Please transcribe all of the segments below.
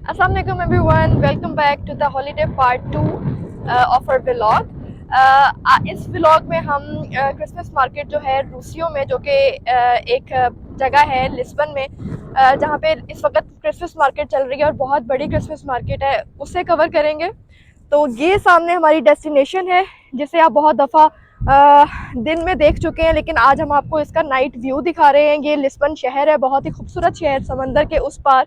Assalamu alaikum everyone, welcome back to the holiday part 2 of our vlog. इस vlog में हम Christmas market जो है रूसियो में, जो कि एक जगह है लिस्बन में, जहाँ पे इस वक्त क्रिसमस मार्केट चल रही है और बहुत बड़ी क्रिसमस मार्केट है, उसे कवर करेंगे। तो ये सामने हमारी डेस्टिनेशन है जिसे आप बहुत दफ़ा दिन में देख चुके हैं, लेकिन आज हम आपको इसका नाइट व्यू दिखा रहे हैं। ये लिस्बन शहर है, बहुत ही खूबसूरत शहर, समंदर के उस पार।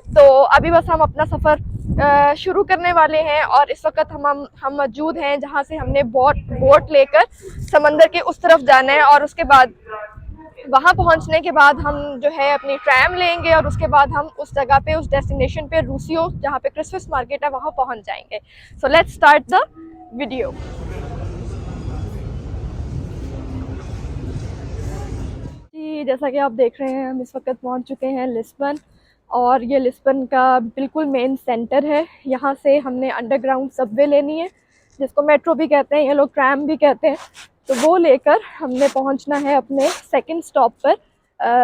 तो अभी बस हम अपना सफ़र शुरू करने वाले हैं और इस वक्त हम मौजूद हैं जहाँ से हमने बोट लेकर समंदर के उस तरफ जाना है, और उसके बाद वहाँ पहुँचने के बाद हम जो है अपनी ट्रैम लेंगे और उसके बाद हम उस जगह पे, उस डेस्टिनेशन पे, रूसियो जहाँ पे क्रिसमस मार्केट है, वहाँ पहुँच जाएंगे। So let's start the video. जी, जैसा कि आप देख रहे हैं, हम इस वक्त पहुँच चुके हैं लिस्बन, और ये लिस्बन का बिल्कुल मेन सेंटर है। यहाँ से हमने अंडरग्राउंड सबवे लेनी है, जिसको मेट्रो भी कहते हैं, ये लोग ट्रैम भी कहते हैं। तो वो लेकर हमने पहुँचना है अपने सेकंड स्टॉप पर,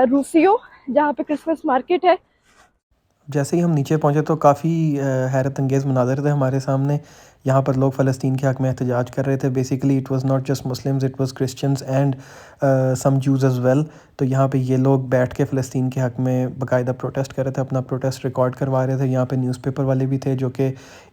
रूसियो, जहाँ पे क्रिसमस मार्केट है। जैसे ही हम नीचे पहुँचे तो काफ़ी हैरत अंगेज़ मनाज़र थे हमारे सामने। यहाँ पर लोग फ़लस्तीन के हक़ में एहतजाज कर रहे थे। Basically it was not just Muslims, it was Christians and some Jews as well. तो यहाँ पे ये लोग बैठ के फ़लस्तीन के हक़ में बाकायदा प्रोटेस्ट कर रहे थे, अपना प्रोटेस्ट रिकॉर्ड करवा रहे थे। यहाँ पे न्यूज़पेपर वाले भी थे जो कि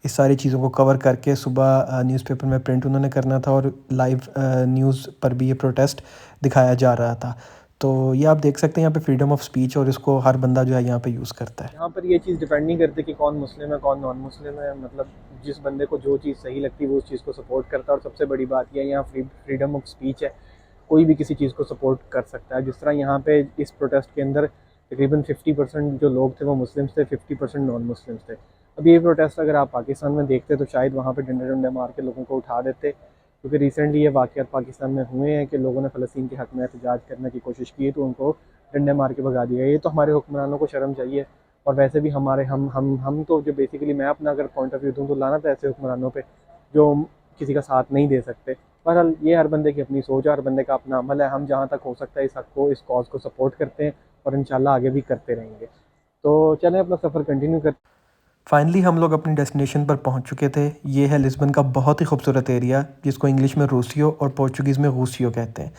इस सारी चीज़ों को कवर करके सुबह न्यूज़पेपर में प्रिंट उन्होंने करना था, और लाइव न्यूज़ पर भी ये प्रोटेस्ट दिखाया जा रहा था। तो ये आप देख सकते हैं यहाँ पे फ्रीडम ऑफ स्पीच, और इसको हर बंदा जो है यहाँ पे यूज़ करता है। यहाँ पर ये चीज़ डिपेंड नहीं करती कि कौन मुस्लिम है कौन नॉन मुस्लिम है। मतलब जिस बंदे को जो चीज़ सही लगती है वो उस चीज़ को सपोर्ट करता है। और सबसे बड़ी बात यह है, यहाँ फ्रीडम ऑफ स्पीच है, कोई भी किसी चीज़ को सपोर्ट कर सकता है। जिस तरह यहाँ पे इस प्रोटेस्ट के अंदर तकरीबन 50% जो लोग थे वो मुस्लिम्स थे, 50% नॉन मुस्लिम्स थे। अब ये प्रोटेस्ट अगर आप पाकिस्तान में देखते तो शायद वहाँ पर डंडे डंडे मार के लोगों को उठा देते, क्योंकि रिसेंटली ये वाक़यात पाकिस्तान में हुए हैं कि लोगों ने फ़लस्तीन के हक़ में एहतजाज करने की कोशिश की तो उनको डंडे मार के भगा दिया। ये तो हमारे हुक्मरानों को शर्म चाहिए। और वैसे भी हमारे हम तो जो बेसिकली, मैं अपना अगर पॉइंट ऑफ व्यू दूँ तो लानत है ऐसे हुक्मरानों पे जो किसी का साथ नहीं दे सकते। बहरहाल ये हर बंदे की अपनी सोच है, हर बंदे का अपना अमल है। हम जहाँ तक हो सकता है इस हक़ को, इस कॉज को सपोर्ट करते हैं और इंशाल्लाह आगे भी करते रहेंगे। तो चलें अपना सफ़र कंटिन्यू करते। फाइनली हम लोग अपनी डेस्टिनेशन पर पहुंच चुके थे। ये है लिस्बन का बहुत ही खूबसूरत एरिया, जिसको इंग्लिश में रूसियो और पोर्चुगीज़ में गूसियो कहते हैं।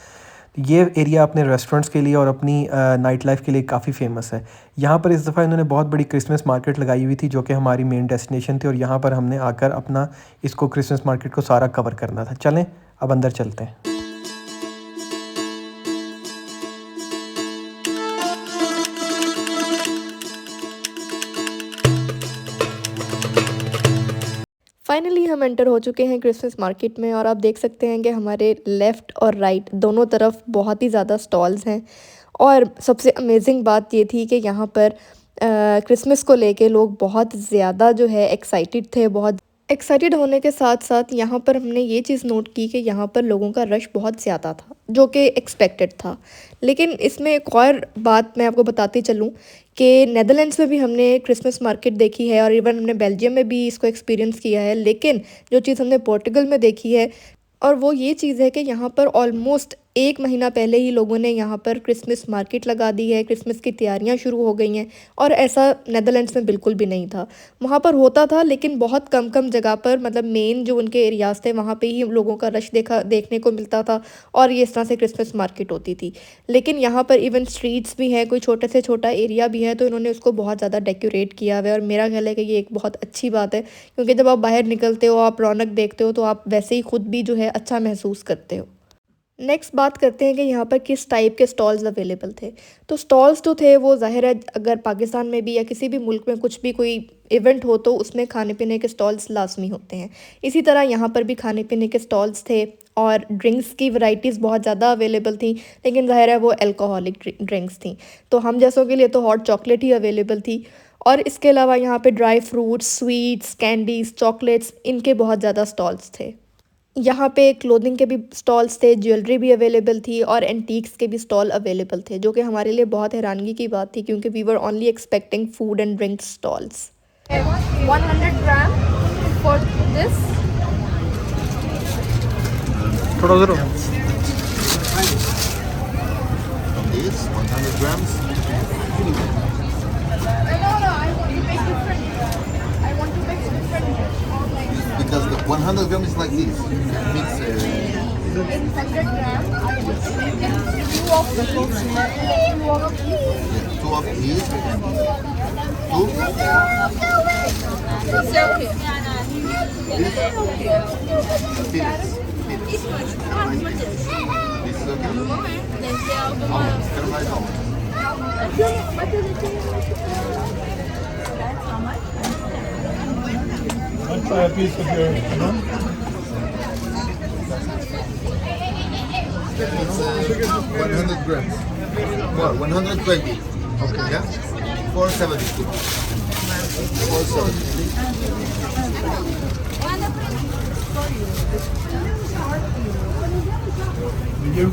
ये एरिया अपने रेस्टोरेंट्स के लिए और अपनी नाइट लाइफ के लिए काफ़ी फ़ेमस है। यहाँ पर इस दफ़ा इन्होंने बहुत बड़ी क्रिसमस मार्केट लगाई हुई थी, जो कि हमारी मेन डेस्टिनेशन थी, और यहाँ पर हमने आकर अपना इसको क्रिसमस मार्केट को सारा कवर करना था। चलें अब अंदर चलते हैं। फाइनली हम एंटर हो चुके हैं क्रिसमस मार्केट में, और आप देख सकते हैं कि हमारे लेफ़्ट और राइट दोनों तरफ बहुत ही ज़्यादा स्टॉल्स हैं। और सबसे अमेजिंग बात ये थी कि यहाँ पर क्रिसमस को लेके लोग बहुत ज़्यादा जो है एक्साइटेड थे। बहुत एक्साइटेड होने के साथ साथ यहाँ पर हमने ये चीज़ नोट की कि यहाँ पर लोगों का रश बहुत ज़्यादा था, जो कि एक्सपेक्टेड था। लेकिन इसमें एक और बात मैं आपको बताती चलूँ कि नेदरलैंड्स में भी हमने क्रिसमस मार्केट देखी है, और इवन हमने बेल्जियम में भी इसको एक्सपीरियंस किया है। लेकिन जो चीज़ हमने पोर्टुगल में देखी है, और वो ये चीज़ है कि यहाँ पर ऑलमोस्ट 1 महीना पहले ही लोगों ने यहाँ पर क्रिसमस मार्केट लगा दी है, क्रिसमस की तैयारियाँ शुरू हो गई हैं। और ऐसा नेदरलैंड्स में बिल्कुल भी नहीं था। वहाँ पर होता था, लेकिन बहुत कम कम जगह पर, मतलब मेन जो उनके एरियाज़ थे वहाँ पे ही लोगों का रश देखने को मिलता था, और ये इस तरह से क्रिसमस मार्केट होती थी। लेकिन यहाँ पर इवन स्ट्रीट्स भी हैं, कोई छोटे से छोटा एरिया भी है, तो इन्होंने उसको बहुत ज़्यादा डेकोरेट किया हुआ है। और मेरा ख्याल है कि ये एक बहुत अच्छी बात है, क्योंकि जब आप बाहर निकलते हो, आप रौनक देखते हो, तो आप वैसे ही खुद भी जो है अच्छा महसूस करते हो। नेक्स्ट बात करते हैं कि यहाँ पर किस टाइप के स्टॉल्स अवेलेबल थे। तो स्टॉल्स जो थे वो ज़ाहिर है, अगर पाकिस्तान में भी या किसी भी मुल्क में कुछ भी कोई इवेंट हो तो उसमें खाने पीने के स्टॉल्स लाजमी होते हैं। इसी तरह यहाँ पर भी खाने पीने के स्टॉल्स थे, और ड्रिंक्स की वैरायटीज़ बहुत ज़्यादा अवेलेबल थी। लेकिन ज़ाहिर है वो अल्कोहलिक ड्रिंक्स थी, तो हम जैसों के लिए तो हॉट चॉकलेट ही अवेलेबल थी। और इसके अलावा यहाँ पे dry fruits, sweets, candies, chocolates, इनके बहुत ज़्यादा स्टॉल्स थे। यहाँ पे क्लोथिंग के भी स्टॉल्स थे, ज्वेलरी भी अवेलेबल थी, और एंटीक्स के भी स्टॉल अवेलेबल थे, जो कि हमारे लिए बहुत हैरानगी की बात थी, क्योंकि we were only expecting food and drink stalls. 100 gram for this. थोड़ा ज़रा This 100 grams. No, I want to make different. 100 grams is like this. Mix. In 100 gram, two of these, two of these. Yeah, 2 of these. 2. It's okay. Peanuts. This is okay? Almonds. Caramelized almonds. I'll try a piece of your lemon. It's 100 grams. More, 120. Okay, yeah? 470. 470. Thank you.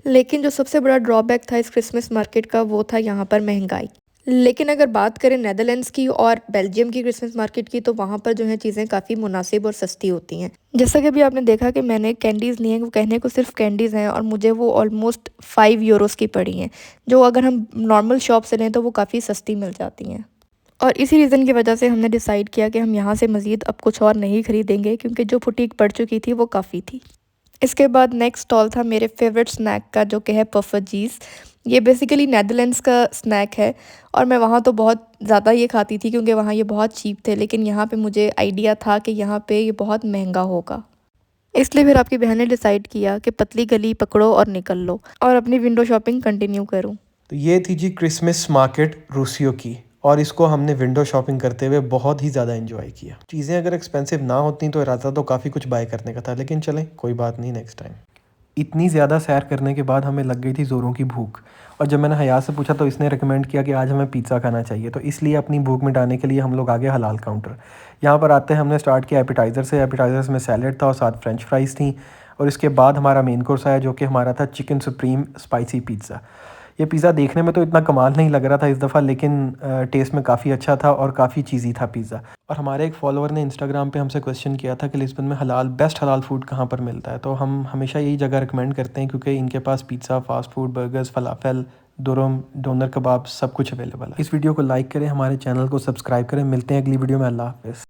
लेकिन जो सबसे बड़ा drawback था इस Christmas market का वो था यहाँ पर महंगाई। लेकिन अगर बात करें नेदरलैंड्स की और बेल्जियम की क्रिसमस मार्केट की तो वहाँ पर जो है चीज़ें काफ़ी मुनासिब और सस्ती होती हैं। जैसा कि अभी आपने देखा कि मैंने कैंडीज़ ली हैं, वो कहने को सिर्फ कैंडीज़ हैं और मुझे वो ऑलमोस्ट 5 यूरोज़ की पड़ी हैं, जो अगर हम नॉर्मल शॉप से लें तो वो काफ़ी सस्ती मिल जाती हैं। और इसी रीज़न की वजह से हमने डिसाइड किया कि हम यहाँ से मज़ीद अब कुछ और नहीं ख़रीदेंगे क्योंकि जो फुटीक पड़ चुकी थी वो काफ़ी थी। इसके बाद नेक्स्ट स्टॉल था मेरे फेवरेट स्नैक का, जो कि है पफर्जीज़। ये बेसिकली नेदरलैंड्स का स्नैक है और मैं वहाँ तो बहुत ज़्यादा ये खाती थी क्योंकि वहाँ ये बहुत चीप थे, लेकिन यहाँ पे मुझे आइडिया था कि यहाँ पे ये बहुत महंगा होगा, इसलिए फिर आपकी बहन ने डिसाइड किया कि पतली गली पकड़ो और निकल लो और अपनी विंडो शॉपिंग कंटिन्यू करूँ। तो ये थी जी क्रिसमस मार्केट रूसियो की, और इसको हमने विंडो शॉपिंग करते हुए बहुत ही ज़्यादा एंजॉय किया। चीज़ें अगर एक्सपेंसिव ना होती तो इरादा तो काफ़ी कुछ बाय करने का था, लेकिन चलें कोई बात नहीं, नेक्स्ट टाइम। इतनी ज़्यादा सैर करने के बाद हमें लग गई थी ज़ोरों की भूख, और जब मैंने हया से पूछा तो इसने रिकमेंड किया कि आज हमें पिज़्ज़ा खाना चाहिए, तो इसलिए अपनी भूख मिटाने के लिए हम लोग आ गए हलाल काउंटर। यहाँ पर आते हमने स्टार्ट किया एपिटाइज़र से। एपिटाइज़र्स में सैलड था और साथ फ्रेंच फ्राइज़ थी, और इसके बाद हमारा मेन कोर्स आया जो कि हमारा था चिकन सुप्रीम स्पाइसी पिज़्ज़ा। ये पिज़्ज़ा देखने में तो इतना कमाल नहीं लग रहा था इस दफ़ा, लेकिन टेस्ट में काफ़ी अच्छा था और काफ़ी चीज़ी था पिज़्ज़ा। और हमारे एक फॉलोअर ने इंस्टाग्राम पे हमसे क्वेश्चन किया था कि लिस्बन में बेस्ट हलाल फूड कहाँ पर मिलता है, तो हम हमेशा यही जगह रिकमेंड करते हैं क्योंकि इनके पास पिज़्ज़ा, फास्ट फूड, बर्गर्स, फलाफल, दुरम, डोनर कबाब सब कुछ अवेलेबल है। इस वीडियो को लाइक करें, हमारे चैनल को सब्सक्राइब करें। मिलते हैं अगली वीडियो में। अल्लाह हाफ़िज़।